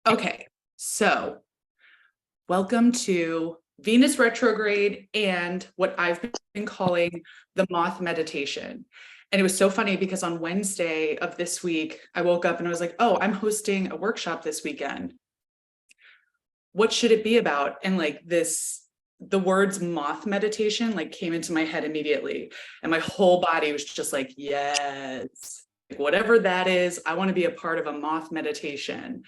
Okay, so welcome to Venus Retrograde and what I've been calling the Moth Meditation. And it was so funny because on Wednesday of this week, I woke up and I was like, oh, I'm hosting a workshop this weekend. What should it be about? And the words moth meditation came into my head immediately. And my whole body was just like, yes, whatever that is, I want to be a part of a moth meditation.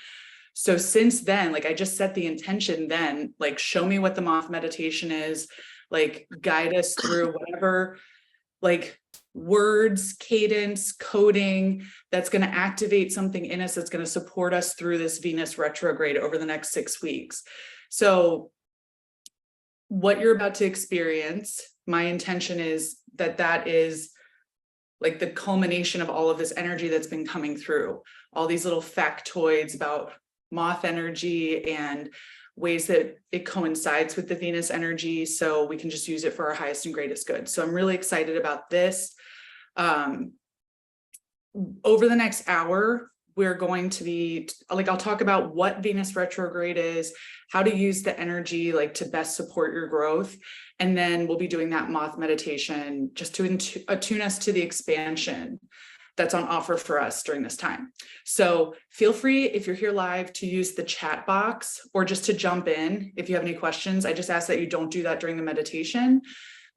So since then, I just set the intention then, show me what the moth meditation is, guide us through whatever, words, cadence, coding that's going to activate something in us that's going to support us through this Venus retrograde over the next 6 weeks. So what you're about to experience, my intention is that is the culmination of all of this energy that's been coming through, all these little factoids about moth energy and ways that it coincides with the Venus energy, so we can just use it for our highest and greatest good. So I'm really excited about this. Over the next hour, we're going to be I'll talk about what Venus retrograde is, how to use the energy to best support your growth, and then we'll be doing that moth meditation just to attune us to the expansion that's on offer for us during this time. So feel free, if you're here live, to use the chat box or just to jump in if you have any questions. I just ask that you don't do that during the meditation.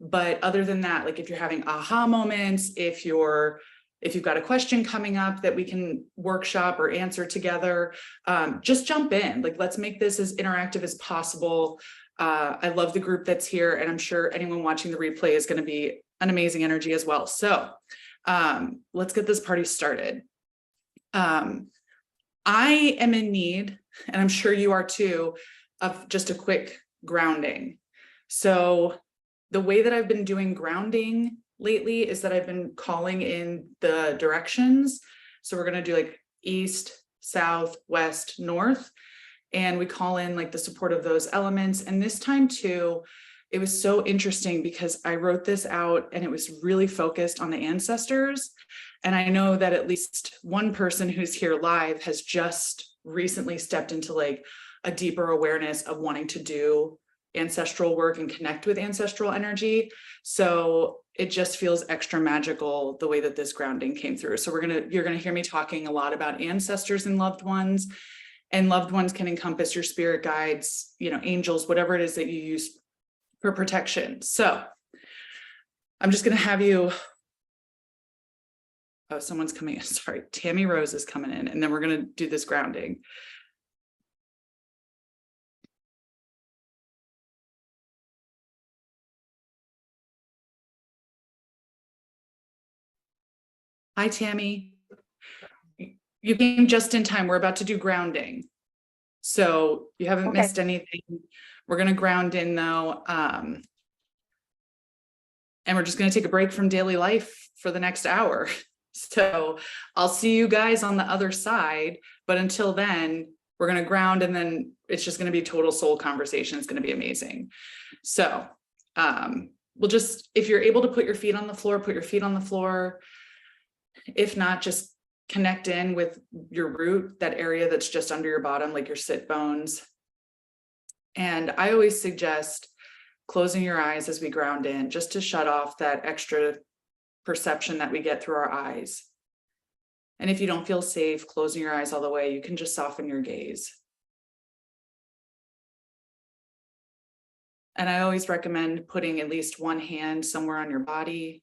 But other than that, if you're having aha moments, if you've got a question coming up that we can workshop or answer together, just jump in. Let's make this as interactive as possible. I love the group that's here, and I'm sure anyone watching the replay is going to be an amazing energy as well. So let's get this party started. I am in need, and I'm sure you are too, of just a quick grounding. So the way that I've been doing grounding lately is that I've been calling in the directions. So we're going to do east, south, west, north, and we call in the support of those elements. And this time too, it was so interesting because I wrote this out and it was really focused on the ancestors. And I know that at least one person who's here live has just recently stepped into a deeper awareness of wanting to do ancestral work and connect with ancestral energy. So it just feels extra magical the way that this grounding came through. So you're gonna hear me talking a lot about ancestors and loved ones can encompass your spirit guides, angels, whatever it is that you use for protection. So I'm just going to have you, oh, someone's coming in. Sorry, Tammy Rose is coming in, and then we're going to do this grounding. Hi, Tammy. You came just in time. We're about to do grounding. So you haven't missed anything. We're going to ground in though. And we're just going to take a break from daily life for the next hour. So I'll see you guys on the other side. But until then, we're going to ground, and then it's just going to be total soul conversation. It's going to be amazing. So we'll just, if you're able to put your feet on the floor, put your feet on the floor. If not, just connect in with your root, that area that's just under your bottom, your sit bones. And I always suggest closing your eyes as we ground in, just to shut off that extra perception that we get through our eyes. And if you don't feel safe closing your eyes all the way, you can just soften your gaze. And I always recommend putting at least one hand somewhere on your body.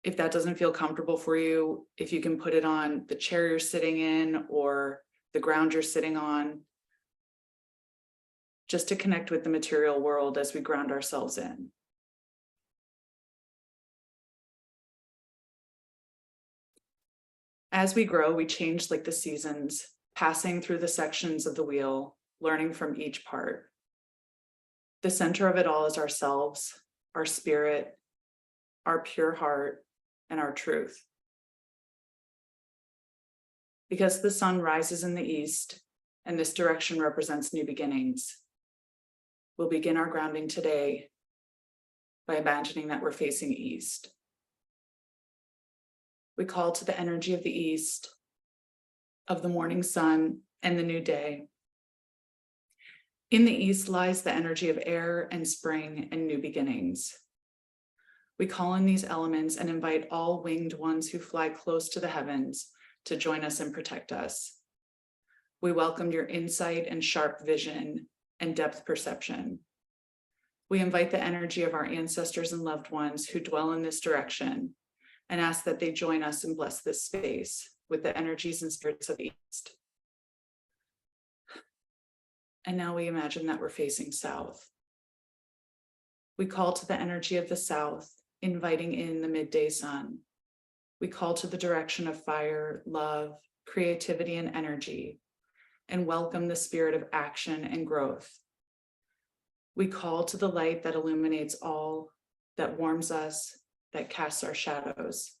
If that doesn't feel comfortable for you, if you can put it on the chair you're sitting in or the ground you're sitting on, just to connect with the material world as we ground ourselves in. As we grow, we change the seasons, passing through the sections of the wheel, learning from each part. The center of it all is ourselves, our spirit, our pure heart, and our truth. Because the sun rises in the east, and this direction represents new beginnings, we'll begin our grounding today by imagining that we're facing east. We call to the energy of the east, of the morning sun, and the new day. In the east lies the energy of air and spring and new beginnings. We call in these elements and invite all winged ones who fly close to the heavens to join us and protect us. We welcome your insight and sharp vision and depth perception. We invite the energy of our ancestors and loved ones who dwell in this direction and ask that they join us and bless this space with the energies and spirits of the east. And now we imagine that we're facing south. We call to the energy of the south, inviting in the midday sun. We call to the direction of fire, love, creativity, and energy, and welcome the spirit of action and growth. We call to the light that illuminates all, that warms us, that casts our shadows.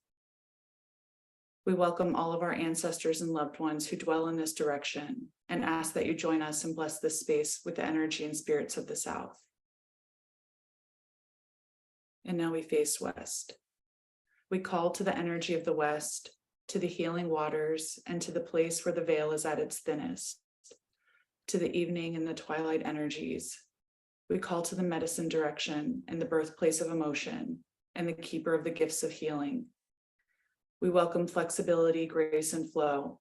We welcome all of our ancestors and loved ones who dwell in this direction and ask that you join us and bless this space with the energy and spirits of the south. And now we face west. We call to the energy of the west, to the healing waters, and to the place where the veil is at its thinnest, to the evening and the twilight energies. We call to the medicine direction and the birthplace of emotion and the keeper of the gifts of healing. We welcome flexibility, grace, and flow.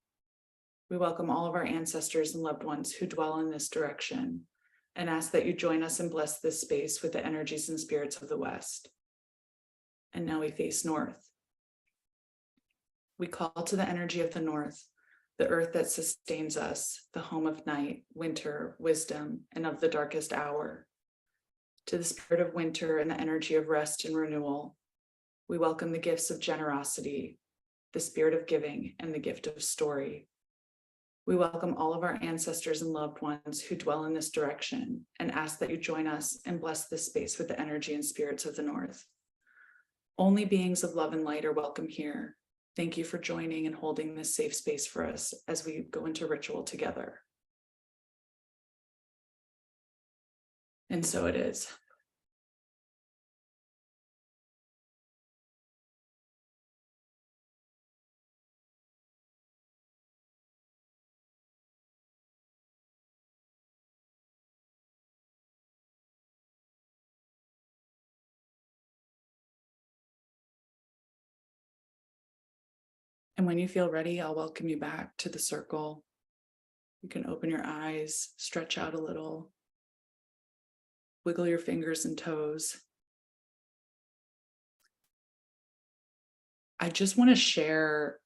We welcome all of our ancestors and loved ones who dwell in this direction and ask that you join us and bless this space with the energies and spirits of the West. And now we face north. We call to the energy of the north, the earth that sustains us, the home of night, winter, wisdom, and of the darkest hour. To the spirit of winter and the energy of rest and renewal, we welcome the gifts of generosity, the spirit of giving, and the gift of story. We welcome all of our ancestors and loved ones who dwell in this direction and ask that you join us and bless this space with the energy and spirits of the north. Only beings of love and light are welcome here. Thank you for joining and holding this safe space for us as we go into ritual together. And so it is. And when you feel ready, I'll welcome you back to the circle. You can open your eyes, stretch out a little, wiggle your fingers and toes. I just want to share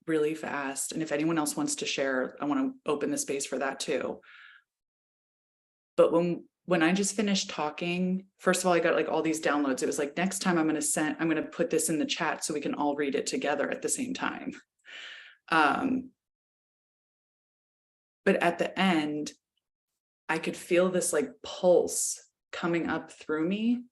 really fast, and if anyone else wants to share, I want to open the space for that too. But when I just finished talking, first of all, I got like all these downloads. It was like, next time I'm going to put this in the chat so we can all read it together at the same time. But at the end, I could feel this like pulse coming up through me.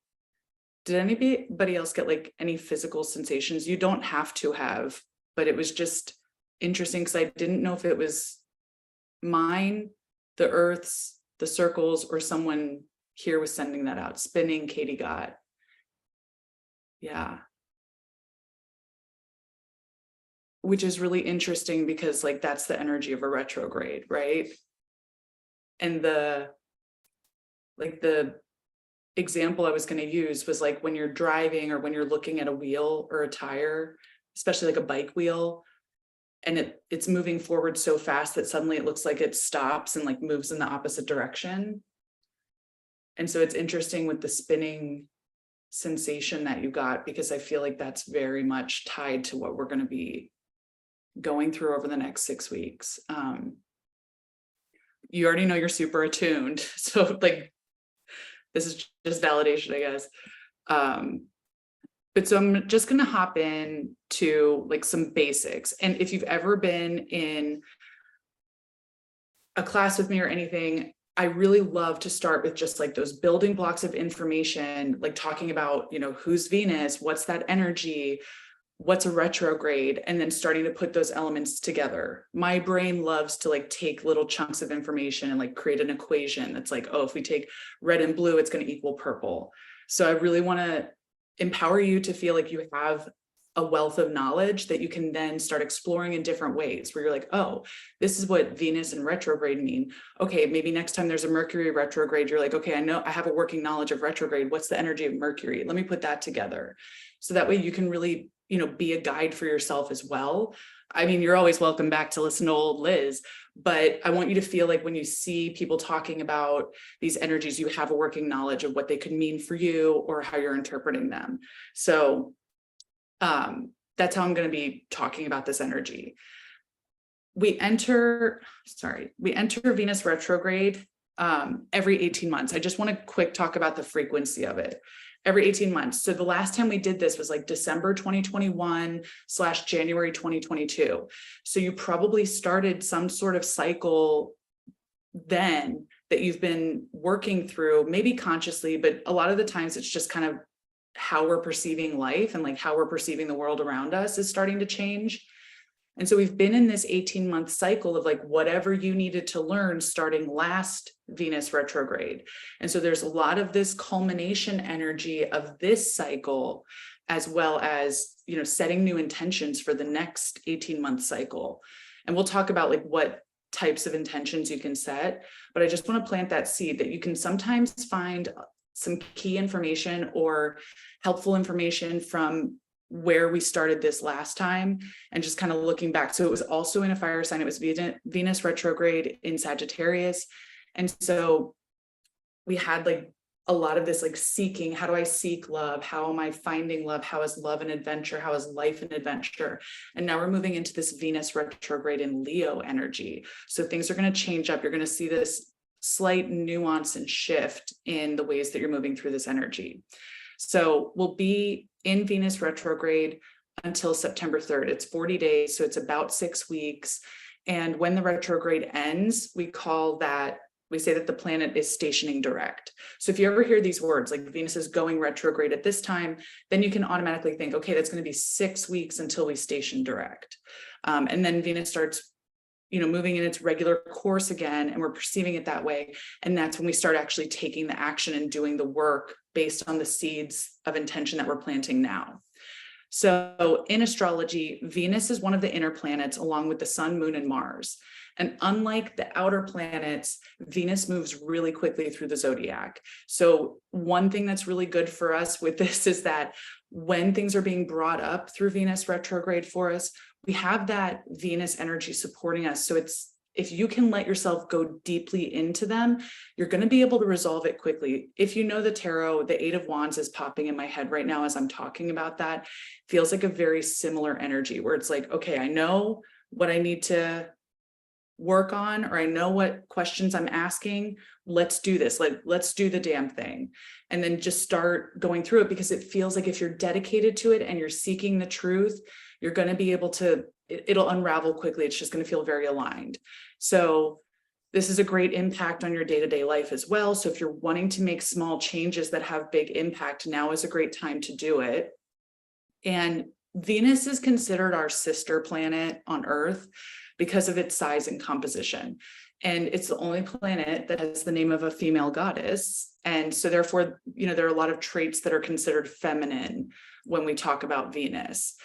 Did anybody else get like any physical sensations? You don't have to have, but it was just interesting because I didn't know if it was mine, the earth's, the circles, or someone here was sending that out. Spinning, Katie got. Yeah. Which is really interesting because like that's the energy of a retrograde, right? And the example I was going to use was like when you're driving or when you're looking at a wheel or a tire, especially like a bike wheel, and it's moving forward so fast that suddenly it looks like it stops and like moves in the opposite direction. And so it's interesting with the spinning sensation that you got, because I feel like that's very much tied to what we're going to be going through over the next 6 weeks. You already know you're super attuned. So like, this is just validation, I guess. But so I'm just going to hop in to like some basics. And if you've ever been in a class with me or anything, I really love to start with just like those building blocks of information, like talking about, you know, who's Venus, what's that energy, what's a retrograde, and then starting to put those elements together. My brain loves to like take little chunks of information and like create an equation that's like, oh, if we take red and blue, it's going to equal purple. So I really want to empower you to feel like you have a wealth of knowledge that you can then start exploring in different ways, where you're like, oh, this is what Venus and retrograde mean. Okay, maybe next time there's a Mercury retrograde, you're like, okay, I know I have a working knowledge of retrograde. What's the energy of Mercury? Let me put that together. So that way you can really, be a guide for yourself as well. I mean, you're always welcome back to listen to old Liz, but I want you to feel like when you see people talking about these energies, you have a working knowledge of what they could mean for you or how you're interpreting them. So that's how I'm going to be talking about this energy. We enter Venus retrograde every 18 months. I just want to quick talk about the frequency of it. Every 18 months. So the last time we did this was like December 2021/January 2022. So you probably started some sort of cycle then that you've been working through, maybe consciously, but a lot of the times it's just kind of how we're perceiving life and like how we're perceiving the world around us is starting to change. And so we've been in this 18-month cycle of like whatever you needed to learn starting last Venus retrograde. And so there's a lot of this culmination energy of this cycle, as well as, setting new intentions for the next 18-month cycle. And we'll talk about like what types of intentions you can set, but I just want to plant that seed that you can sometimes find some key information or helpful information from where we started this last time and just kind of looking back. So it was also in a fire sign. It was Venus retrograde in Sagittarius. And so we had like a lot of this like seeking, how do I seek love? How am I finding love? How is love an adventure? How is life an adventure? And now we're moving into this Venus retrograde in Leo energy. So things are going to change up. You're going to see this slight nuance and shift in the ways that you're moving through this energy. So we'll be in Venus retrograde until September 3rd. It's 40 days, so it's about 6 weeks. And when the retrograde ends, we say that the planet is stationing direct. So if you ever hear these words, like Venus is going retrograde at this time, then you can automatically think, okay, that's going to be 6 weeks until we station direct. And then Venus starts moving in its regular course again, and we're perceiving it that way. And that's when we start actually taking the action and doing the work based on the seeds of intention that we're planting now. So in astrology, Venus is one of the inner planets along with the sun, moon, and Mars. And unlike the outer planets, Venus moves really quickly through the zodiac. So one thing that's really good for us with this is that when things are being brought up through Venus retrograde for us, we have that Venus energy supporting us. So if you can let yourself go deeply into them, you're going to be able to resolve it quickly. If you know the tarot, the 8 of Wands is popping in my head right now as I'm talking about that. Feels like a very similar energy where it's like, okay, I know what I need to work on, or I know what questions I'm asking. Let's do this. Let's do the damn thing. And then just start going through it, because it feels like if you're dedicated to it and you're seeking the truth, you're going to be able to, it'll unravel quickly. It's just going to feel very aligned. So this is a great impact on your day-to-day life as well. So if you're wanting to make small changes that have big impact, now is a great time to do it. And Venus is considered our sister planet on Earth because of its size and composition. And it's the only planet that has the name of a female goddess. And so therefore, there are a lot of traits that are considered feminine when we talk about Venus.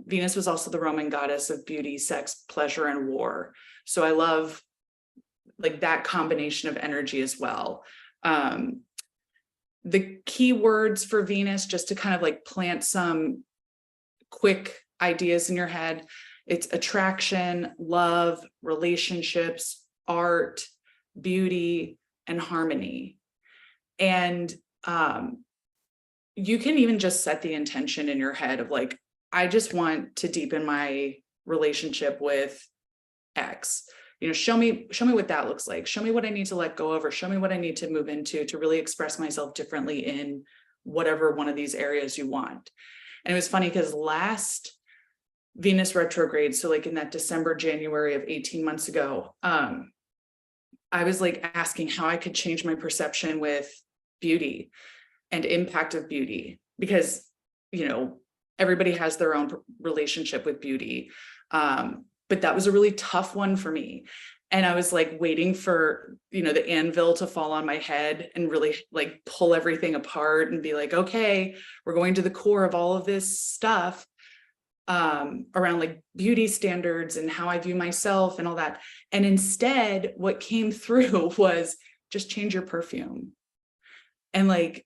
Venus was also the Roman goddess of beauty, sex, pleasure, and war. So I love like that combination of energy as well. The key words for Venus, just to kind of like plant some quick ideas in your head, it's attraction, love, relationships, art, beauty, and harmony. And you can even just set the intention in your head of like, I just want to deepen my relationship with X. Show me what that looks like. Show me what I need to let go of, or show me what I need to move into to really express myself differently in whatever one of these areas you want. And it was funny because last Venus retrograde, so like in that December, January of 18 months ago, I was like asking how I could change my perception with beauty and impact of beauty, because, everybody has their own relationship with beauty. But that was a really tough one for me. And I was like waiting for, the anvil to fall on my head and really like pull everything apart and be like, okay, we're going to the core of all of this stuff. around like beauty standards and how I view myself and all that. And instead, what came through was just change your perfume. And like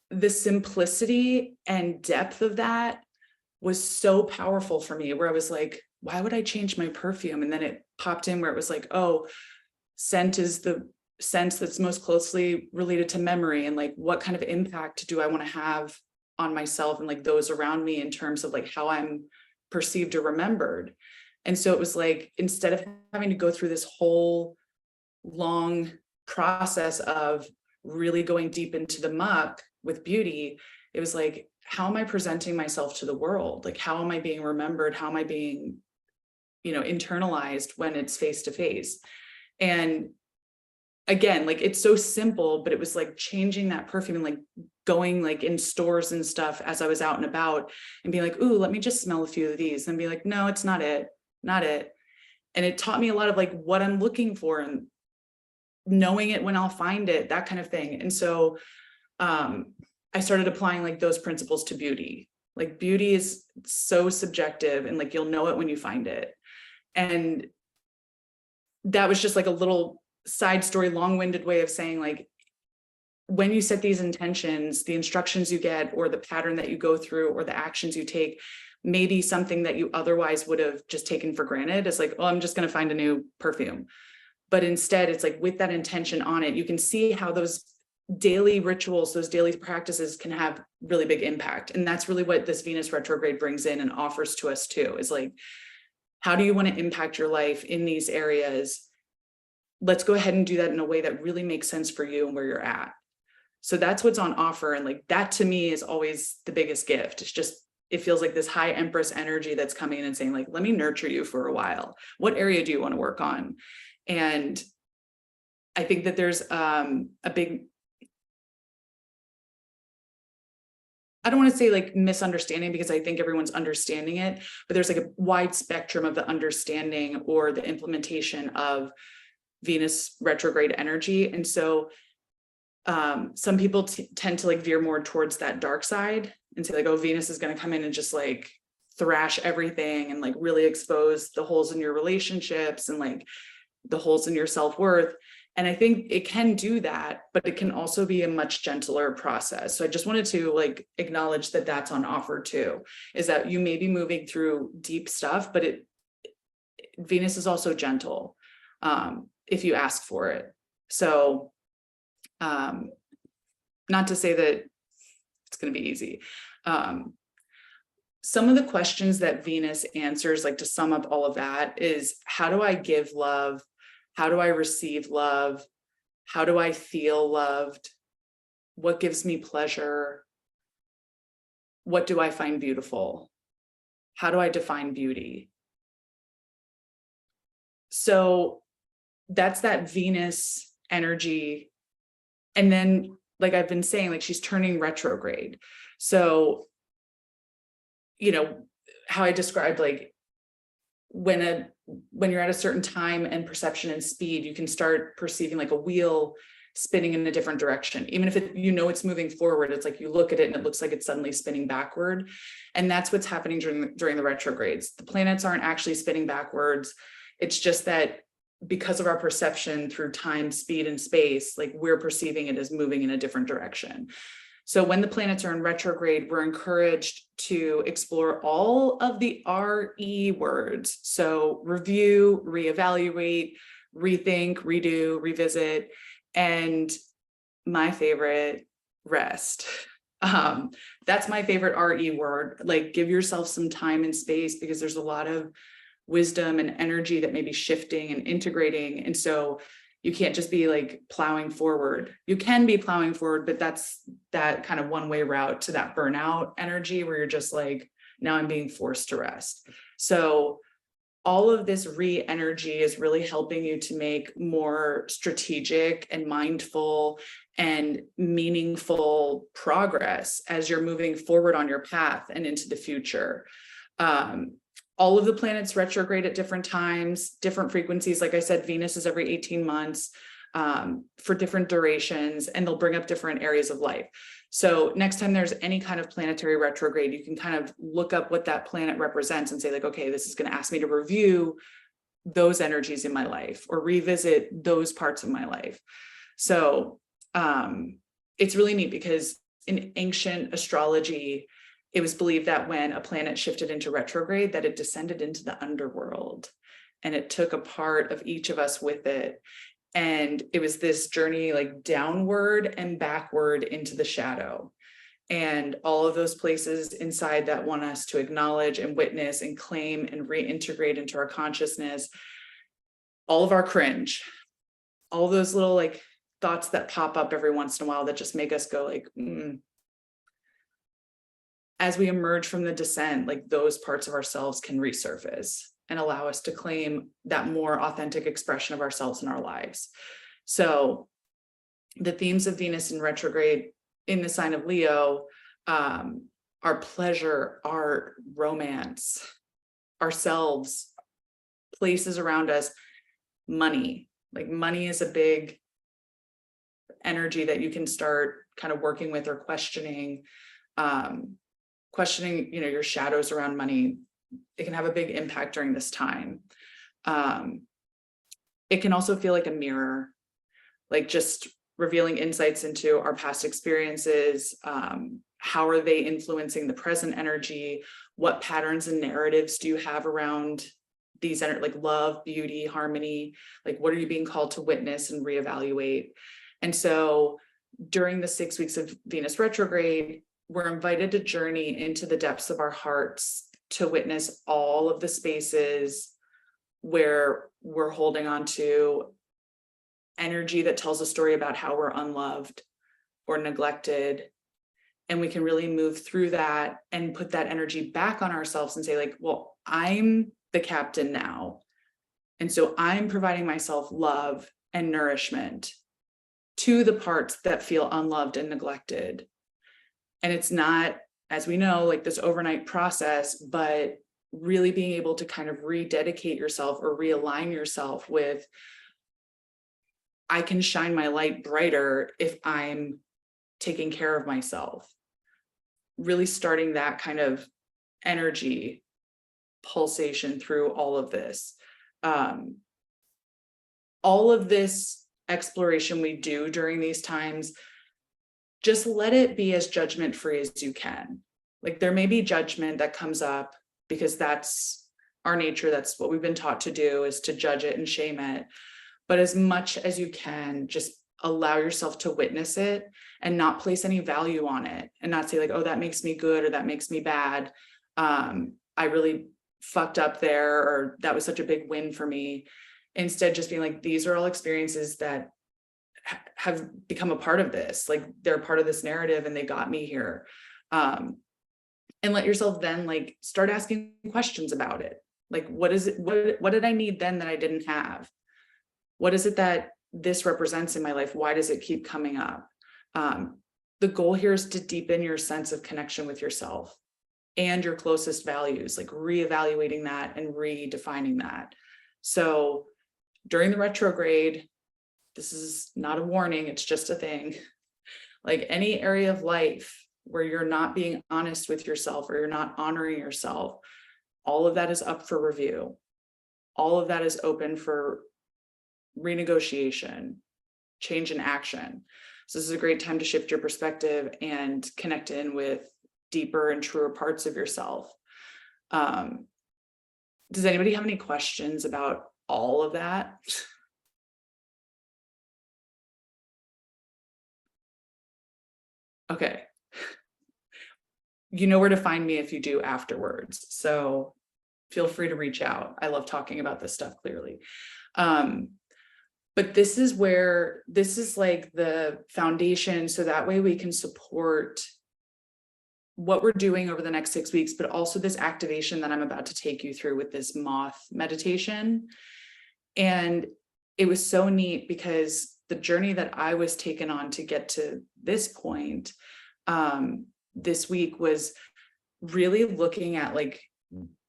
the simplicity and depth of that was so powerful for me, where I was like, why would I change my perfume? And then it popped in where it was like, oh, scent is the sense that's most closely related to memory. And like, what kind of impact do I want to have on myself and like those around me in terms of like how I'm perceived or remembered? And so it was like, instead of having to go through this whole long process of really going deep into the muck with beauty, it was like, how am I presenting myself to the world? Like, how am I being remembered? How am I being, internalized when it's face to face? And again, like, it's so simple, but it was like changing that perfume and like going like in stores and stuff as I was out and about and being like, ooh, let me just smell a few of these, and be like, no, it's not it. And it taught me a lot of like what I'm looking for and knowing it when I'll find it, that kind of thing. And so I started applying like those principles to beauty. Like, beauty is so subjective, and like, you'll know it when you find it. And that was just like a little side story, long-winded way of saying, like, when you set these intentions, the instructions you get, or the pattern that you go through, or the actions you take, maybe something that you otherwise would have just taken for granted as like, oh, I'm just going to find a new perfume. But instead, it's like, with that intention on it, you can see how those daily rituals, those daily practices can have really big impact. And that's really what this Venus retrograde brings in and offers to us too, is like, how do you want to impact your life in these areas? Let's go ahead and do that in a way that really makes sense for you and where you're at. So that's what's on offer. And like, that to me is always the biggest gift. It's just, it feels like this high Empress energy that's coming in and saying, like, let me nurture you for a while. What area do you want to work on? And I think that there's a big, I don't want to say like misunderstanding, because I think everyone's understanding it, but there's like a wide spectrum of the understanding or the implementation of Venus retrograde energy. And so some people tend to like veer more towards that dark side and say like, oh, Venus is going to come in and just like thrash everything and like really expose the holes in your relationships and like the holes in your self-worth. And I think it can do that, but it can also be a much gentler process. So I just wanted to like acknowledge that that's on offer too, is that you may be moving through deep stuff, but Venus is also gentle if you ask for it. So not to say that it's going to be easy. Some of the questions that Venus answers, like to sum up all of that, is how do I give love? How do I receive love? How do I feel loved? What gives me pleasure? What do I find beautiful? How do I define beauty? So that's that Venus energy. And then, like I've been saying, like, she's turning retrograde. So, how I described, like, when you're at a certain time and perception and speed, you can start perceiving like a wheel spinning in a different direction. Even if it's moving forward, it's like you look at it and it looks like it's suddenly spinning backward. And that's what's happening during the retrogrades. The planets aren't actually spinning backwards. It's just that because of our perception through time, speed, and space, like, we're perceiving it as moving in a different direction. So when the planets are in retrograde, we're encouraged to explore all of the RE words. So review, reevaluate, rethink, redo, revisit, and my favorite, rest. That's my favorite RE word. Like, give yourself some time and space, because there's a lot of wisdom and energy that may be shifting and integrating. And so you can't just be like plowing forward. You can be plowing forward, but that's that kind of one-way route to that burnout energy where you're just like, now I'm being forced to rest. So all of this re-energy is really helping you to make more strategic and mindful and meaningful progress as you're moving forward on your path and into the future. All of the planets retrograde at different times, different frequencies. Like I said, Venus is every 18 months. for different durations, and they'll bring up different areas of life. So next time there's any kind of planetary retrograde, you can kind of look up what that planet represents and say like, okay, this is going to ask me to review those energies in my life or revisit those parts of my life. So it's really neat because in ancient astrology, it was believed that when a planet shifted into retrograde, that it descended into the underworld and it took a part of each of us with it. And it was this journey like downward and backward into the shadow. And all of those places inside that want us to acknowledge and witness and claim and reintegrate into our consciousness, all of our cringe, all those little like thoughts that pop up every once in a while that just make us go like, As we emerge from the descent, like those parts of ourselves can resurface and allow us to claim that more authentic expression of ourselves in our lives. So the themes of Venus in retrograde in the sign of Leo are pleasure, art, romance, ourselves, places around us, money. Like money is a big energy that you can start kind of working with or questioning, your shadows around money. It can have a big impact during this time. It can also feel like a mirror, like just revealing insights into our past experiences. How are they influencing the present energy? What patterns and narratives do you have around these, like love, beauty, harmony? Like, what are you being called to witness and reevaluate? And so during the 6 weeks of Venus retrograde, we're invited to journey into the depths of our hearts to witness all of the spaces where we're holding on to energy that tells a story about how we're unloved or neglected. And we can really move through that and put that energy back on ourselves and say like, well, I'm the captain now. And so I'm providing myself love and nourishment to the parts that feel unloved and neglected. And it's not, as we know, like this overnight process, but really being able to kind of rededicate yourself or realign yourself with, I can shine my light brighter if I'm taking care of myself. Really starting that kind of energy pulsation through all of this. All of this exploration we do during these times, just let it be as judgment-free as you can. Like there may be judgment that comes up because that's our nature. That's what we've been taught to do, is to judge it and shame it. But as much as you can, just allow yourself to witness it and not place any value on it and not say like, oh, that makes me good or that makes me bad. I really fucked up there, or that was such a big win for me. Instead, just being like, these are all experiences that have become a part of this. Like they're part of this narrative and they got me here. And let yourself then like start asking questions about it. Like, what is it? What did I need then that I didn't have? What is it that this represents in my life? Why does it keep coming up? The goal here is to deepen your sense of connection with yourself and your closest values, like reevaluating that and redefining that. So during the retrograde, this is not a warning, it's just a thing. Like any area of life where you're not being honest with yourself or you're not honoring yourself, all of that is up for review. All of that is open for renegotiation, change in action. So this is a great time to shift your perspective and connect in with deeper and truer parts of yourself. Does anybody have any questions about all of that? Okay. You know where to find me if you do afterwards. So feel free to reach out. I love talking about this stuff clearly. But this is like the foundation. So that way we can support what we're doing over the next 6 weeks, but also this activation that I'm about to take you through with this moth meditation. And it was so neat because the journey that I was taken on to get to this point, this week was really looking at like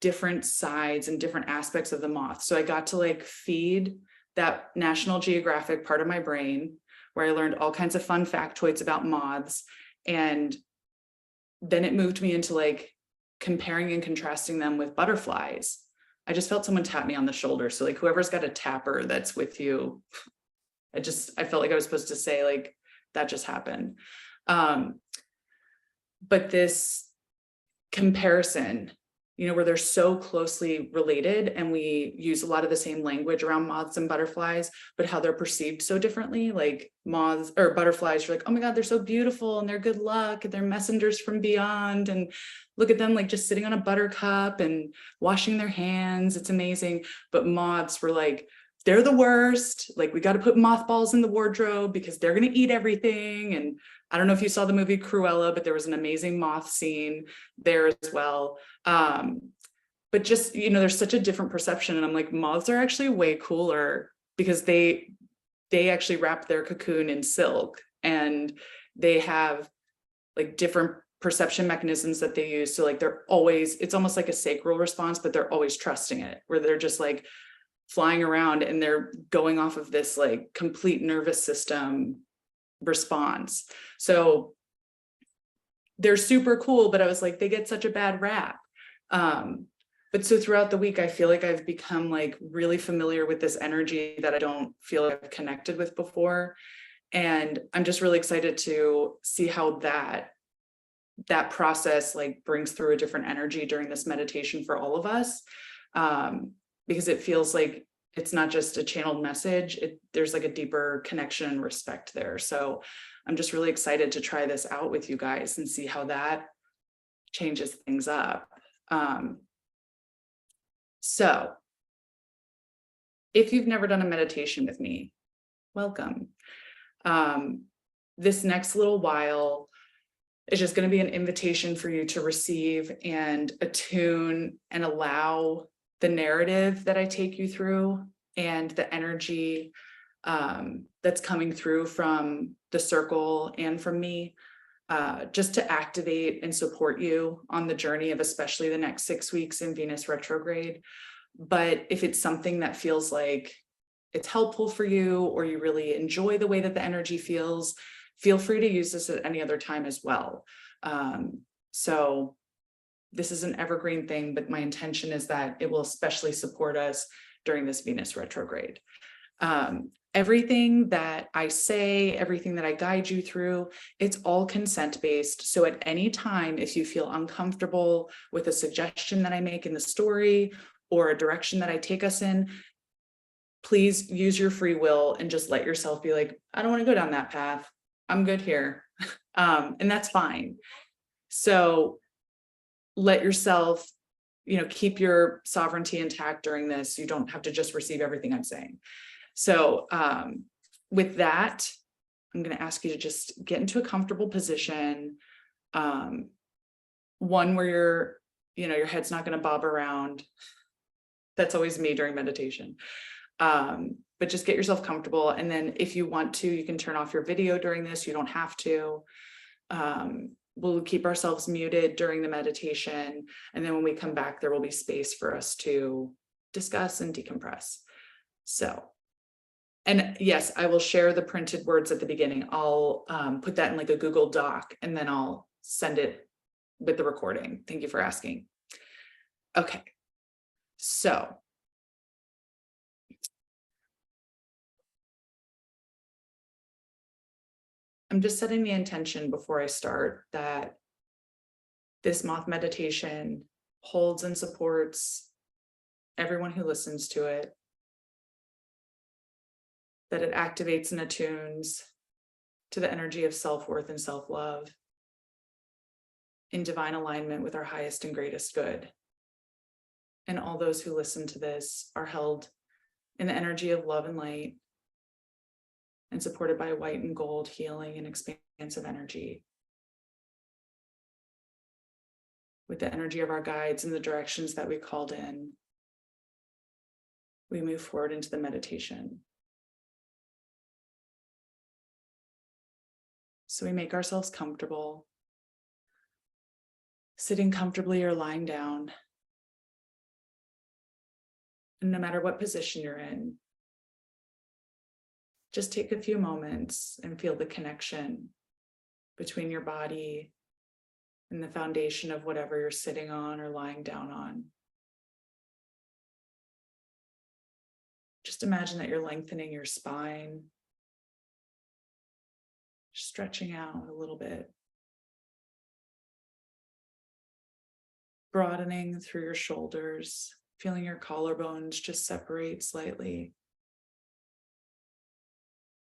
different sides and different aspects of the moth. So I got to like feed that National Geographic part of my brain where I learned all kinds of fun factoids about moths. And then it moved me into like comparing and contrasting them with butterflies. I just felt someone tap me on the shoulder. So like whoever's got a tapper that's with you, I felt like I was supposed to say like, that just happened. But this comparison, where they're so closely related and we use a lot of the same language around moths and butterflies, but how they're perceived so differently. Like moths or butterflies, you're like, oh my God, they're so beautiful and they're good luck and they're messengers from beyond. And look at them like just sitting on a buttercup and washing their hands. It's amazing. But moths were like, they're the worst. Like we got to put mothballs in the wardrobe because they're going to eat everything. And I don't know if you saw the movie Cruella, but there was an amazing moth scene there as well. But just, there's such a different perception. And I'm like, moths are actually way cooler because they actually wrap their cocoon in silk and they have like different perception mechanisms that they use. So like it's almost like a sacral response, but they're always trusting it, where they're just like flying around and they're going off of this like complete nervous system response. So they're super cool, but I was like, they get such a bad rap. But so throughout the week, I feel like I've become like really familiar with this energy that I don't feel like I've connected with before. And I'm just really excited to see how that process like brings through a different energy during this meditation for all of us. Because it feels like it's not just a channeled message, there's like a deeper connection and respect there. So I'm just really excited to try this out with you guys and see how that changes things up. So if you've never done a meditation with me, welcome. This next little while is just going to be an invitation for you to receive and attune and allow the narrative that I take you through and the energy that's coming through from the circle and from me, just to activate and support you on the journey of especially the next 6 weeks in Venus retrograde. But if it's something that feels like it's helpful for you or you really enjoy the way that the energy feels, feel free to use this at any other time as well. So this is an evergreen thing, but my intention is that it will especially support us during this Venus retrograde. Everything that I say, everything that I guide you through, it's all consent-based. So at any time, if you feel uncomfortable with a suggestion that I make in the story or a direction that I take us in, please use your free will and just let yourself be like, I don't want to go down that path. I'm good here. And that's fine. So let yourself, keep your sovereignty intact during this. You don't have to just receive everything I'm saying. So with that, I'm going to ask you to just get into a comfortable position. One where your head's not going to bob around. That's always me during meditation. But just get yourself comfortable. And then if you want to, you can turn off your video during this. You don't have to. We'll keep ourselves muted during the meditation. And then when we come back, there will be space for us to discuss and decompress. So, and yes, I will share the printed words at the beginning. I'll put that in like a Google Doc, and then I'll send it with the recording. Thank you for asking. Okay, so I'm just setting the intention before I start that this moth meditation holds and supports everyone who listens to it, that it activates and attunes to the energy of self-worth and self-love in divine alignment with our highest and greatest good. And all those who listen to this are held in the energy of love and light and supported by white and gold healing and expansive energy, with the energy of our guides and the directions that we called in. We move forward into the meditation. So we make ourselves comfortable, sitting comfortably or lying down. And no matter what position you're in, Just take a few moments and feel the connection between your body and the foundation of whatever you're sitting on or lying down on. Just imagine that you're lengthening your spine, stretching out a little bit, broadening through your shoulders, feeling your collarbones just separate slightly,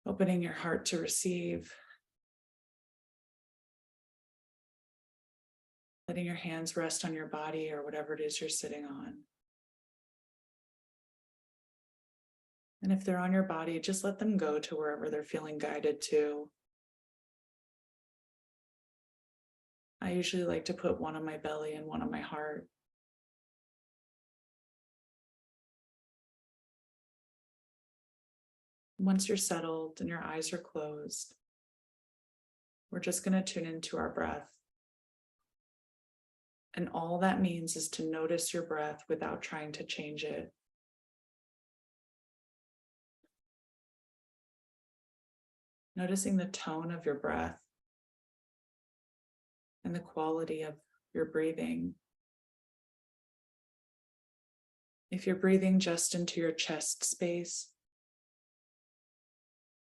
opening your heart to receive, letting your hands rest on your body or whatever it is you're sitting on. And if they're on your body, just let them go to wherever they're feeling guided to. I usually like to put one on my belly and one on my heart. Once you're settled and your eyes are closed, we're just going to tune into our breath. And all that means is to notice your breath without trying to change it. Noticing the tone of your breath and the quality of your breathing. If you're breathing just into your chest space,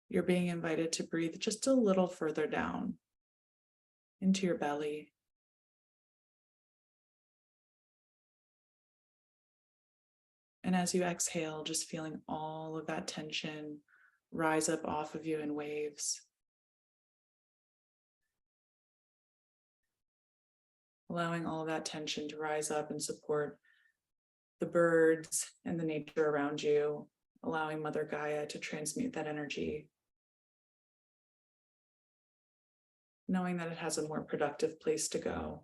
you're being invited to breathe just a little further down into your belly. And as you exhale, just feeling all of that tension rise up off of you in waves. Allowing all of that tension to rise up and support the birds and the nature around you, allowing Mother Gaia to transmute that energy. Knowing that it has a more productive place to go.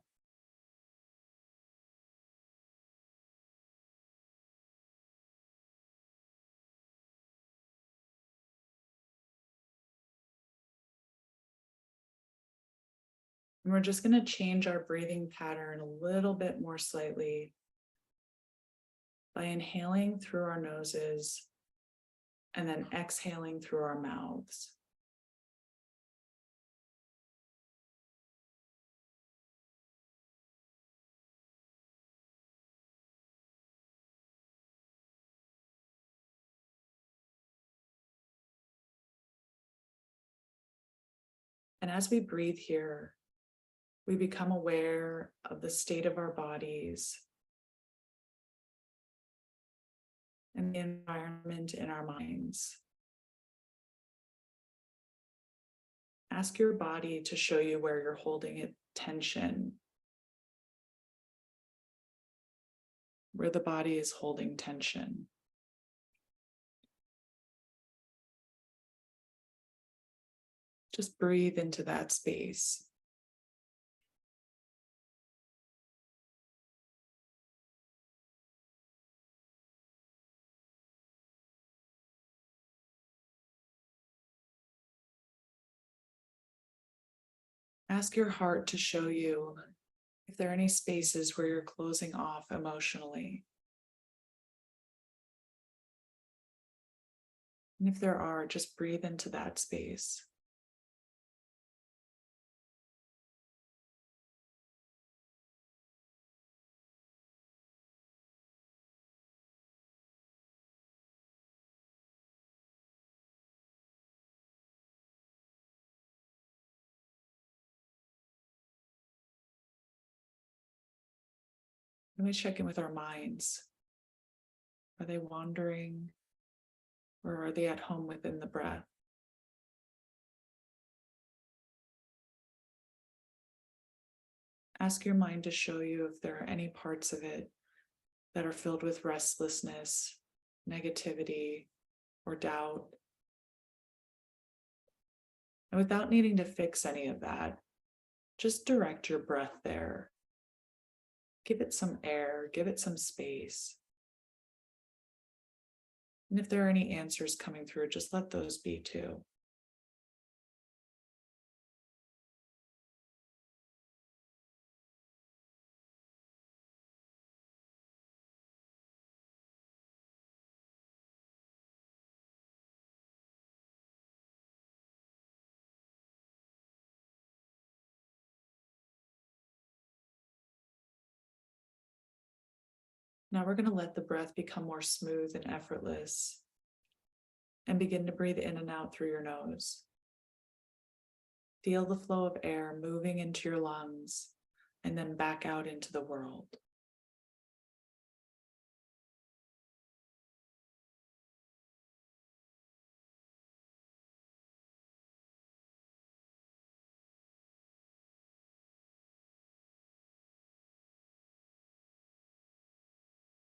And we're just going to change our breathing pattern a little bit more slightly by inhaling through our noses and then exhaling through our mouths. And as we breathe here, we become aware of the state of our bodies and the environment in our minds. Ask your body to show you where you're holding it tension, where the body is holding tension. Just breathe into that space. Ask your heart to show you if there are any spaces where you're closing off emotionally. And if there are, just breathe into that space. And we check in with our minds. Are they wandering, or are they at home within the breath? Ask your mind to show you if there are any parts of it that are filled with restlessness, negativity, or doubt. And without needing to fix any of that, just direct your breath there. Give it some air, give it some space. And if there are any answers coming through, just let those be too. Now we're going to let the breath become more smooth and effortless, and begin to breathe in and out through your nose. Feel the flow of air moving into your lungs and then back out into the world.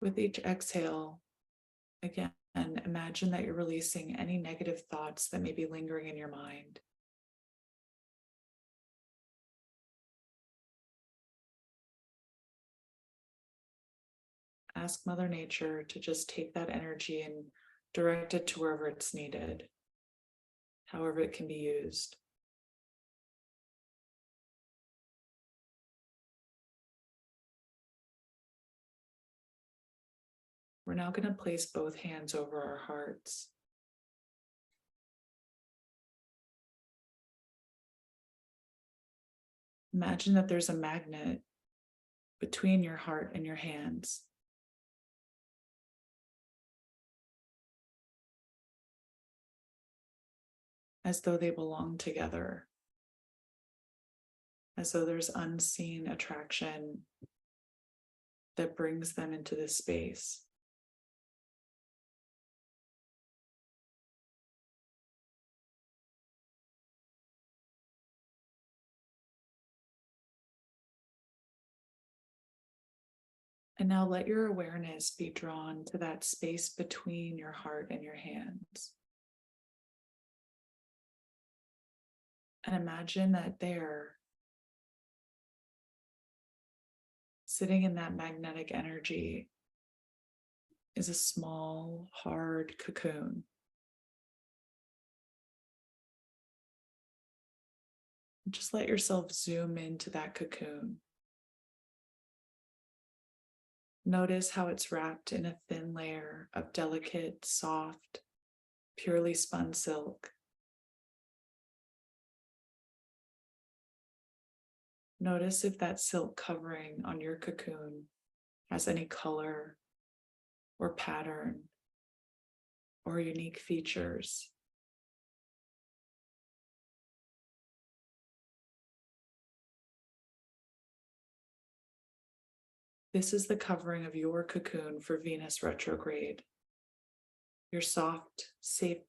With each exhale, again, imagine that you're releasing any negative thoughts that may be lingering in your mind. Ask Mother Nature to just take that energy and direct it to wherever it's needed, however it can be used. We're now going to place both hands over our hearts. Imagine that there's a magnet between your heart and your hands. As though they belong together. As though there's unseen attraction that brings them into this space. And now let your awareness be drawn to that space between your heart and your hands. And imagine that there, sitting in that magnetic energy, is a small, hard cocoon. Just let yourself zoom into that cocoon. Notice how it's wrapped in a thin layer of delicate, soft, purely spun silk. Notice if that silk covering on your cocoon has any color or pattern or unique features. This is the covering of your cocoon for Venus retrograde. Your soft, safe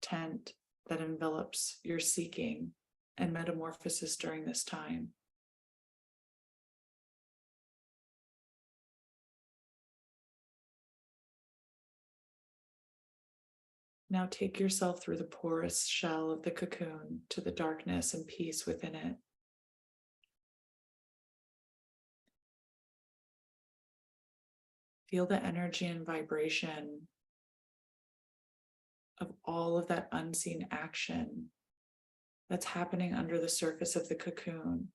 tent that envelops your seeking and metamorphosis during this time. Now take yourself through the porous shell of the cocoon to the darkness and peace within it. Feel the energy and vibration of all of that unseen action that's happening under the surface of the cocoon.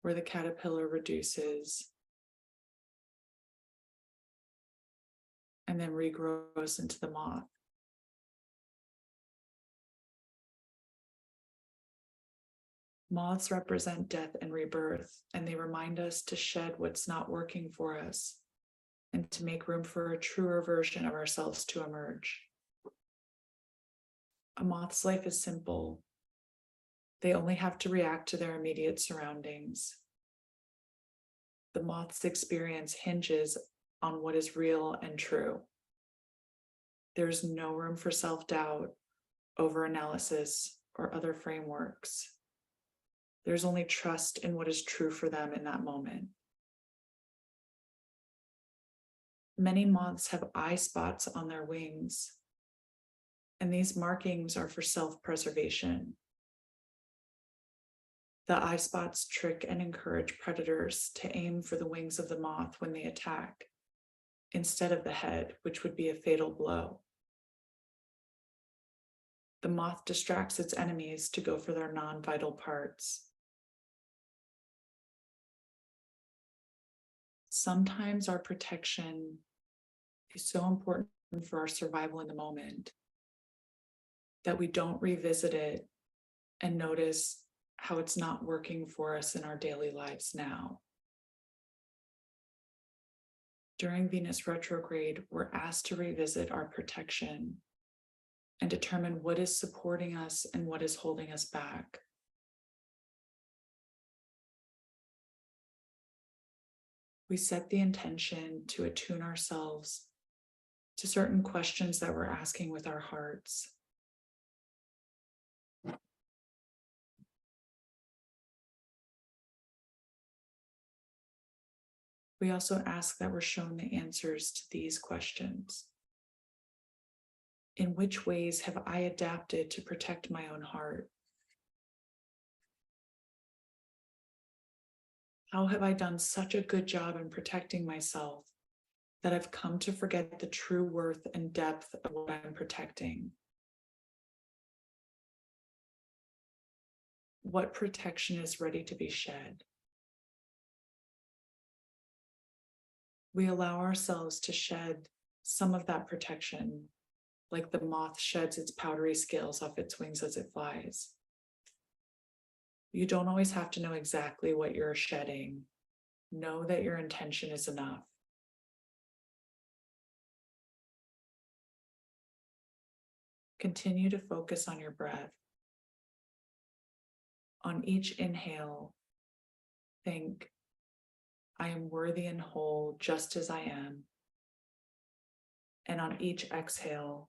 Where the caterpillar reduces and then regrows into the moth. Moths represent death and rebirth, and they remind us to shed what's not working for us and to make room for a truer version of ourselves to emerge. A moth's life is simple. They only have to react to their immediate surroundings. The moth's experience hinges on what is real and true. There's no room for self-doubt, overanalysis, or other frameworks. There's only trust in what is true for them in that moment. Many moths have eye spots on their wings, and these markings are for self-preservation. The eye spots trick and encourage predators to aim for the wings of the moth when they attack, instead of the head, which would be a fatal blow. The moth distracts its enemies to go for their non-vital parts. Sometimes our protection is so important for our survival in the moment that we don't revisit it and notice how it's not working for us in our daily lives now. During Venus retrograde, we're asked to revisit our protection and determine what is supporting us and what is holding us back. We set the intention to attune ourselves to certain questions that we're asking with our hearts. We also ask that we're shown the answers to these questions. In which ways have I adapted to protect my own heart? How have I done such a good job in protecting myself that I've come to forget the true worth and depth of what I'm protecting? What protection is ready to be shed? We allow ourselves to shed some of that protection, like the moth sheds its powdery scales off its wings as it flies. You don't always have to know exactly what you're shedding. Know that your intention is enough. Continue to focus on your breath. On each inhale, think, I am worthy and whole just as I am. And on each exhale,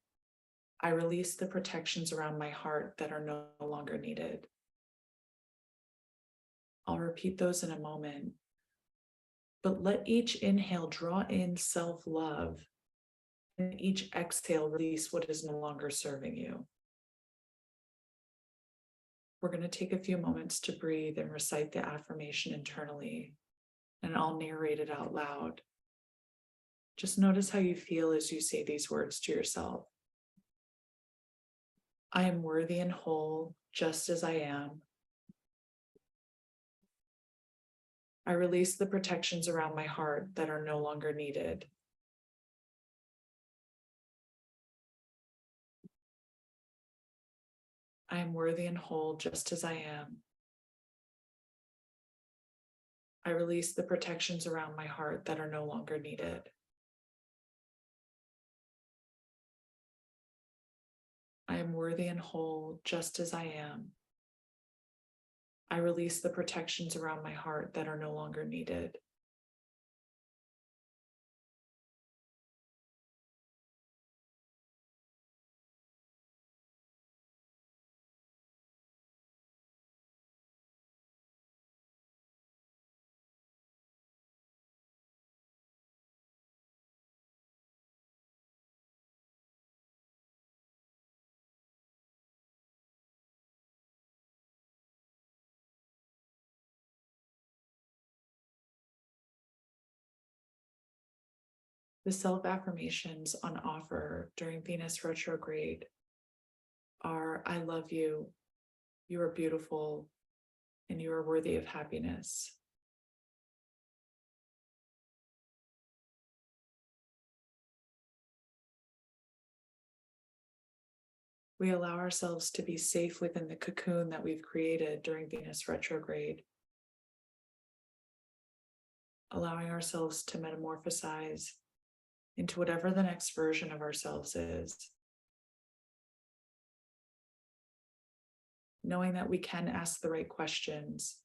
I release the protections around my heart that are no longer needed. I'll repeat those in a moment, but let each inhale draw in self-love, and each exhale release what is no longer serving you. We're going to take a few moments to breathe and recite the affirmation internally, and I'll narrate it out loud. Just notice how you feel as you say these words to yourself. I am worthy and whole just as I am. I release the protections around my heart that are no longer needed. I am worthy and whole just as I am. I release the protections around my heart that are no longer needed. I am worthy and whole just as I am. I release the protections around my heart that are no longer needed. The self-affirmations on offer during Venus retrograde are, I love you, you are beautiful, and you are worthy of happiness. We allow ourselves to be safe within the cocoon that we've created during Venus retrograde, allowing ourselves to metamorphosize into whatever the next version of ourselves is. Knowing that we can ask the right questions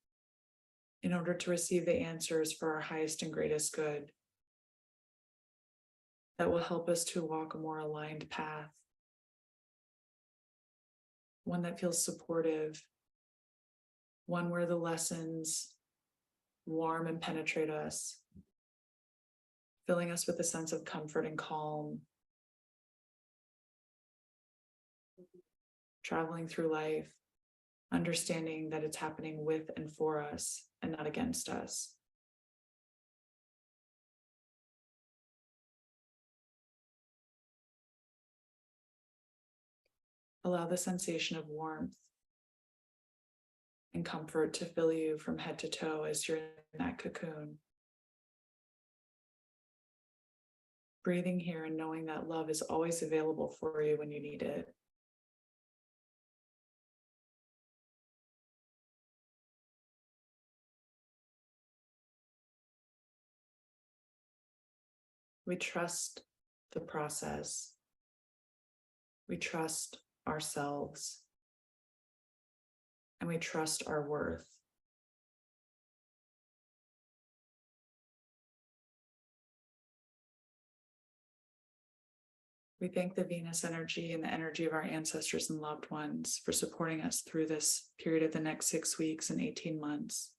in order to receive the answers for our highest and greatest good that will help us to walk a more aligned path, one that feels supportive, one where the lessons warm and penetrate us, filling us with a sense of comfort and calm, traveling through life, understanding that it's happening with and for us and not against us. Allow the sensation of warmth and comfort to fill you from head to toe as you're in that cocoon. Breathing here and knowing that love is always available for you when you need it. We trust the process. We trust ourselves. And we trust our worth. We thank the Venus energy and the energy of our ancestors and loved ones for supporting us through this period of the next 6 weeks and 18 months.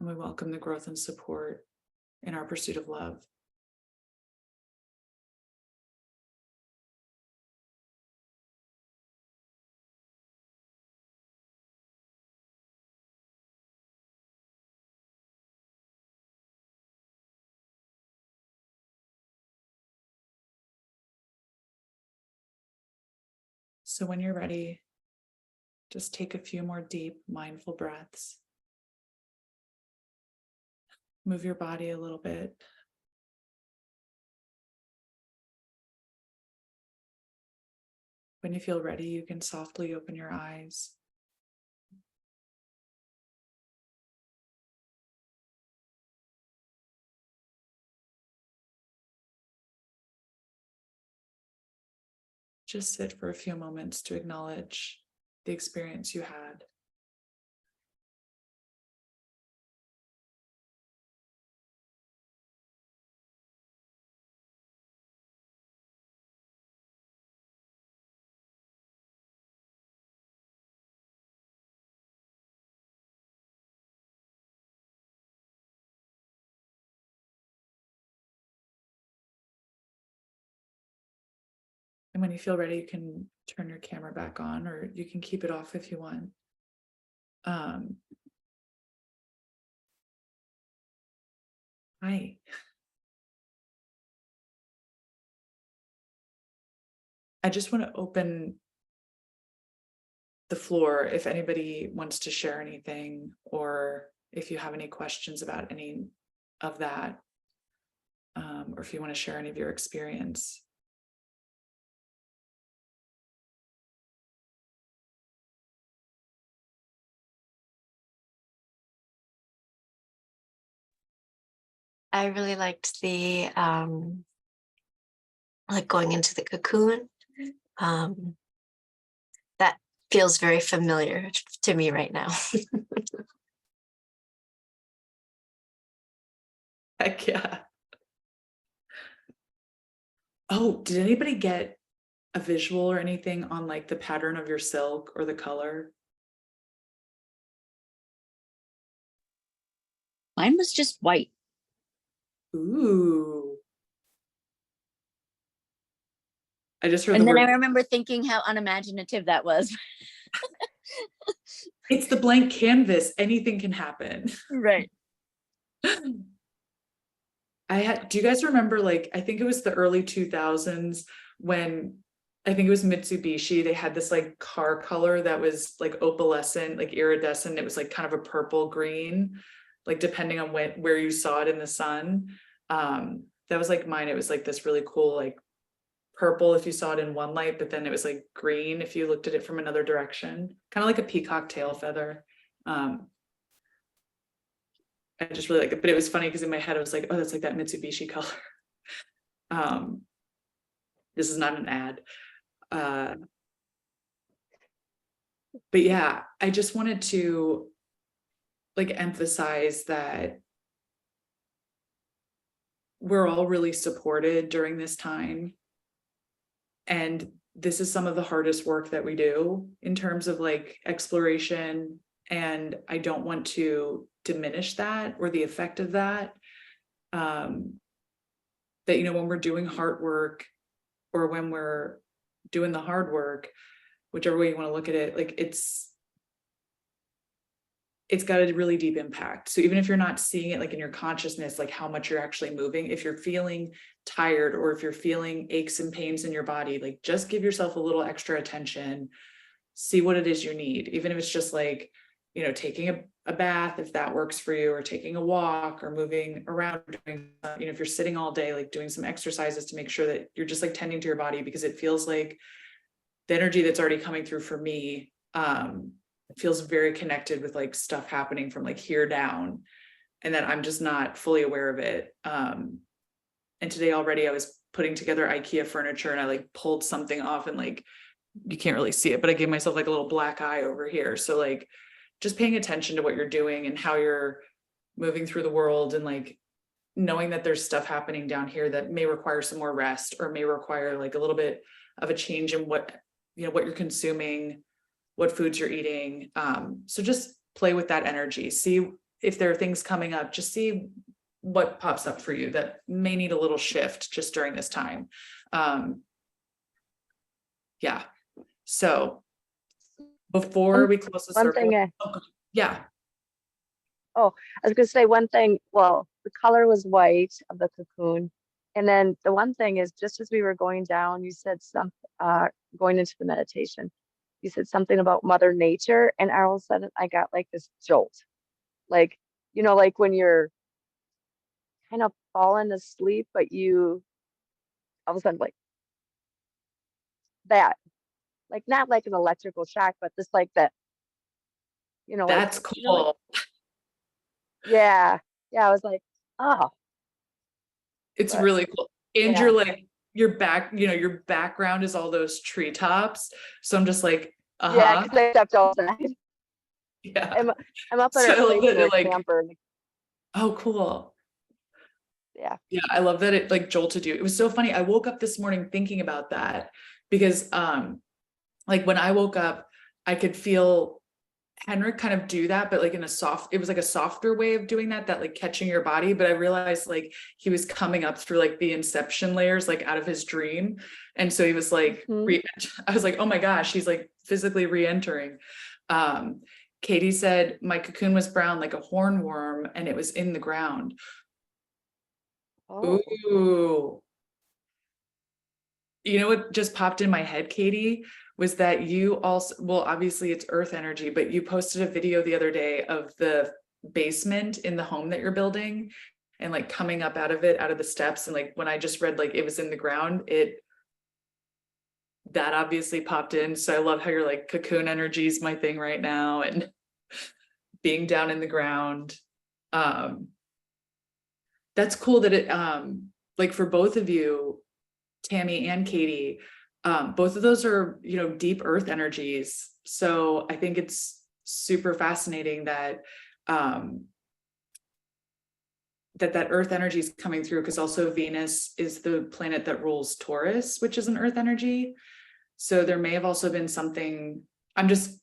And we welcome the growth and support in our pursuit of love. So when you're ready, just take a few more deep, mindful breaths. Move your body a little bit. When you feel ready, you can softly open your eyes. Just sit for a few moments to acknowledge the experience you had. And when you feel ready, you can turn your camera back on, or you can keep it off if you want. Hi. I just want to open the floor if anybody wants to share anything, or if you have any questions about any of that, or if you want to share any of your experience. I really liked the like going into the cocoon. That feels very familiar to me right now. Heck yeah. Oh, did anybody get a visual or anything on like the pattern of your silk or the color? Mine was just white. Ooh. I just heard And the then word. I remember thinking how unimaginative that was. It's the blank canvas. Anything can happen. Right. Do you guys remember, like, I think it was the early 2000s when I think it was Mitsubishi, they had this like car color that was like opalescent, like iridescent. It was like kind of a purple green, like depending on where you saw it in the sun. That was like mine. It was like this really cool, like purple if you saw it in one light, but then it was like green if you looked at it from another direction, kind of like a peacock tail feather. I just really like it, but it was funny because in my head I was like, oh, that's like that Mitsubishi color. This is not an ad. But yeah, I just wanted to like emphasize that we're all really supported during this time. And this is some of the hardest work that we do in terms of like exploration. And I don't want to diminish that or the effect of that. That, you know, when we're doing heart work or when we're doing the hard work, whichever way you want to look at it, like it's got a really deep impact. So even if you're not seeing it like in your consciousness, like how much you're actually moving, if you're feeling tired or if you're feeling aches and pains in your body, like just give yourself a little extra attention, see what it is you need, even if it's just like, you know, taking a bath, if that works for you, or taking a walk or moving around, doing, you know, if you're sitting all day, like doing some exercises to make sure that you're just like tending to your body, because it feels like the energy that's already coming through for me, feels very connected with like stuff happening from like here down, and that I'm just not fully aware of it. And today already I was putting together IKEA furniture and I like pulled something off, and like, you can't really see it, but I gave myself like a little black eye over here. So like just paying attention to what you're doing and how you're moving through the world, and like knowing that there's stuff happening down here that may require some more rest, or may require like a little bit of a change in what, you know, what you're consuming, what foods you're eating. So just play with that energy. See if there are things coming up, just see what pops up for you that may need a little shift just during this time. Yeah. So before we close the One circle, thing, yeah. I was gonna say one thing. Well, the color was white of the cocoon. And then the one thing is, just as we were going down, you said going into the meditation, you said something about Mother Nature, and all of a sudden I got like this jolt. Like, you know, like when you're kind of falling asleep, but you all of a sudden like that, like not like an electrical shock, but just like that, you know, like, That's cool. you know, like, yeah. I was like, oh, It's but really cool. And yeah. you're like, your background is all those treetops. So I'm just like, Yeah, because I stepped outside. yeah. I'm up at So I our love place that near it a like, camper. oh, cool. Yeah. Yeah, I love that it like jolted you. It was so funny. I woke up this morning thinking about that because like when I woke up, I could feel Henrik kind of do that, but like in a it was like a softer way of doing that like catching your body. But I realized like he was coming up through like the inception layers, like out of his dream. And so he was like, I was like, oh my gosh, he's like physically re-entering. Katie said, my cocoon was brown like a hornworm and it was in the ground. Oh. Ooh. You know what just popped in my head, Katie, was that you also, well, obviously it's earth energy, but you posted a video the other day of the basement in the home that you're building and like coming up out of it, out of the steps. And like, when I just read, like it was in the ground, that obviously popped in. So I love how you're like, cocoon energy is my thing right now. And being down in the ground. That's cool that it, like for both of you, Tammy and Katie, both of those are, you know, deep earth energies. So I think it's super fascinating that that earth energy is coming through, because also Venus is the planet that rules Taurus, which is an earth energy. So there may have also been something, this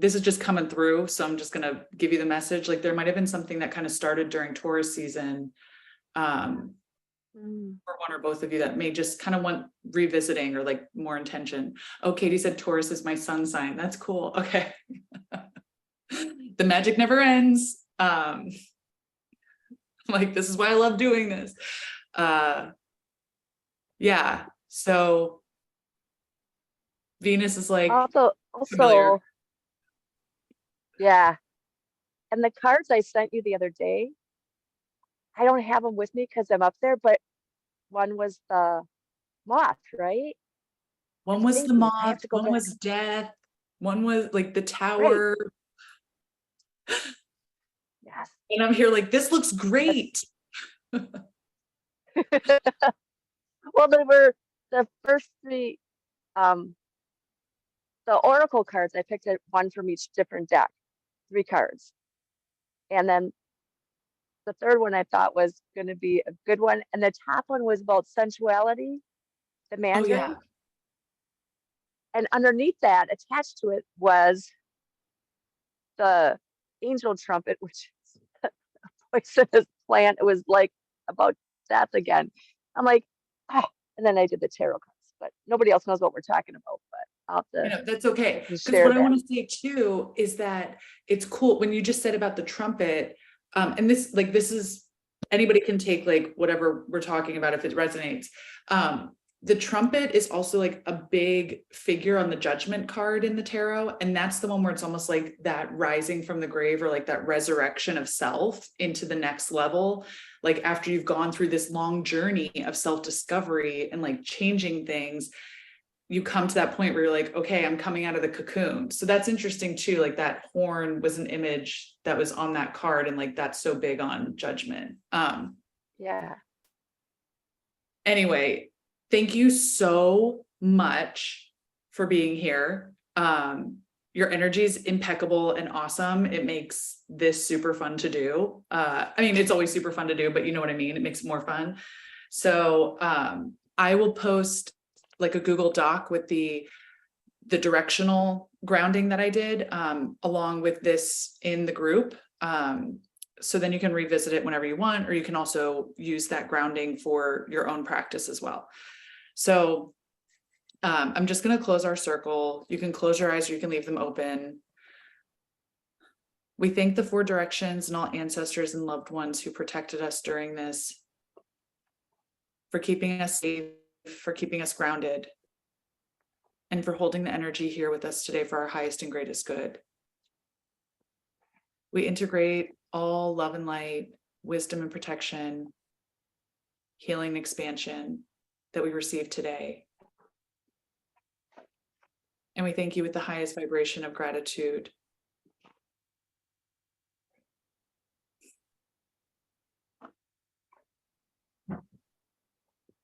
is just coming through. So I'm just going to give you the message. Like there might've been something that kind of started during Taurus season, for one or both of you, that may just kind of want revisiting or like more intention. Oh, Katie said Taurus is my sun sign. That's cool. Okay. The magic never ends. Like, this is why I love doing this. Yeah. So Venus is like, Also, familiar. yeah. And the cards I sent you the other day, I don't have them with me because I'm up there, but one was the moth, right? One was the I have moth, to go one back. was death, one was like the tower. Yes. And I'm here like, this looks great. Well, they were the first three, the oracle cards. I picked one from each different deck, 3 cards. And then the third one I thought was going to be a good one. And the top one was about sensuality, the Oh mandarin. yeah. And underneath that, attached to it, was the angel trumpet, which is a poisonous plant. It was like about death again. I'm like, oh. And then I did the tarot cards, but nobody else knows what we're talking about. But I'll have to, You know, that's okay. I can Because share what I that. want to say too is that it's cool when you just said about the trumpet. And this is, anybody can take like whatever we're talking about if it resonates. The trumpet is also like a big figure on the judgment card in the tarot. And that's the one where it's almost like that rising from the grave, or like that resurrection of self into the next level. Like after you've gone through this long journey of self-discovery and like changing things, you come to that point where you're like, okay, I'm coming out of the cocoon. So that's interesting too. Like that horn was an image that was on that card, and like that's so big on judgment. Yeah. Anyway, thank you so much for being here. Your energy is impeccable and awesome. It makes this super fun to do. I mean, it's always super fun to do, but you know what I mean? It makes it more fun. So I will post like a Google Doc with the directional grounding that I did along with this in the group. So then you can revisit it whenever you want, or you can also use that grounding for your own practice as well. So I'm just going to close our circle. You can close your eyes or you can leave them open. We thank the 4 directions and all ancestors and loved ones who protected us during this, for keeping us safe, for keeping us grounded, and for holding the energy here with us today for our highest and greatest good. We integrate all love and light, wisdom and protection, healing and expansion that we receive today. And we thank you with the highest vibration of gratitude.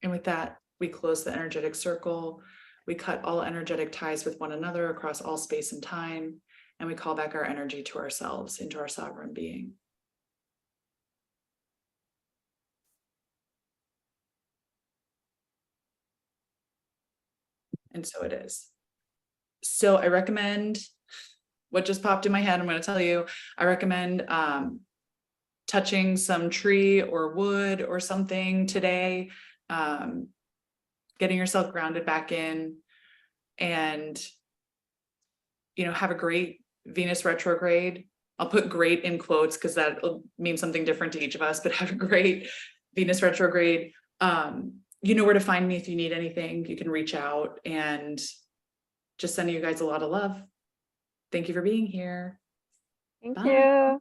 And with that, we close the energetic circle. We cut all energetic ties with one another across all space and time. And we call back our energy to ourselves, into our sovereign being. And so it is. So I recommend, what just popped in my head, I'm going to tell you, I recommend touching some tree or wood or something today, getting yourself grounded back in, and, you know, have a great Venus retrograde. I'll put great in quotes because that'll mean something different to each of us, but have a great Venus retrograde. You know where to find me if you need anything. You can reach out, and just sending you guys a lot of love. Thank you for being here. Thank Bye. you.